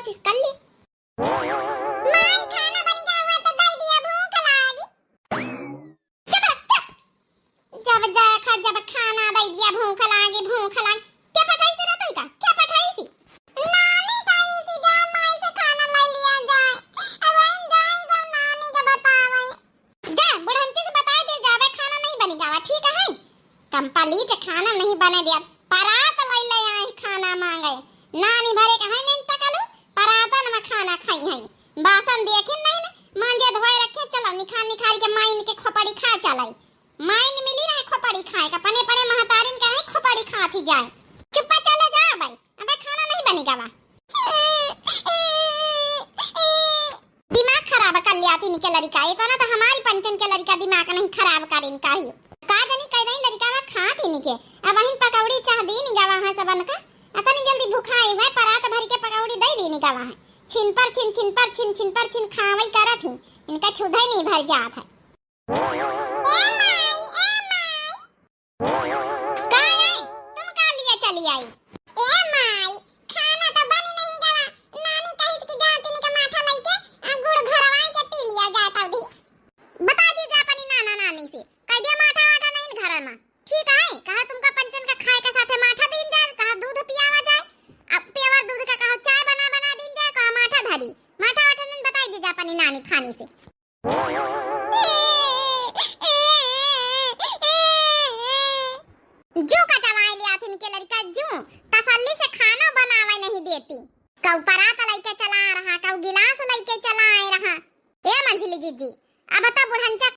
कोशिश कर ली। माई खाना बन गया हुआ तो दे दिया, भूख लगी। जब देखा जब खाना दे दिया, भूख लगी भूख लगी। क्या पठाई से रहता है का? क्या पठाई सी? नानी कही सी जा माई से खाना ले लिया जाए। अब इन जाए तो नानी को बतावे। जा बुढ़ंती से बताई दे जावे खाना नहीं बनेगा, ठीक है? कंप्लीट खाना नहीं बने दिया। परात ले आई खाना मांगे। नानी भरे कहे नहीं टकलू परातन में खाना खाई है। बासन देखे नहीं ना मांजे धोए रखे, चलो निखार निखार के माइन के खोपड़ी खा चलाई। माइन मिली ना खोपड़ी खाए का, पने पने महतारिन के है खोपड़ी खाती जाए। चुप्पा चले जा भाई, अबे खाना नहीं बनेगा वा। दिमाग खराब कर लिया थी निके लड़का, ये तो ना तो हमारी पंचन के लड़का दिमाग नहीं खराब करें काहे। का जनी कह दई लड़का वा खाती निके। अब वहीं पकौड़ी चाह दी नि गावा है सबन का। इतनी जल्दी भूखाई है, परात भर के पकौड़ी दे दी नि गावा है। छिन पर छिन छिन पर छिन छिन पर छिन खावई करत ही, इनका छुधई नहीं भर जात है। चली आई। ए माई खाना तो बनी नहीं गवा, नानी कही कि जाती नि के माठा लई के गुड़ घरवाई के पी लिया जाता भी। बता दी जा अपनी नाना नानी से कह दे माठा वाठा नहीं घर में, ठीक है? कहा तुमका पंचन का खाए के साथे माठा दिन जाए, कहा दूध पियावा जाए। अब पेवर दूध का कहा चाय बना बना दिन जाए, कहा माठा धरी माठा वाठा नहीं बताई दी जा अपनी नानी खानी से। जो का जवाई लिया थी इनके लड़का जो तसल्ली से खाना बनावे नहीं देती। कौ परात लेके चला रहा, कौ गिलास लेके चला रहा। ए मंझली जीजी अब तो बुढ़ंचा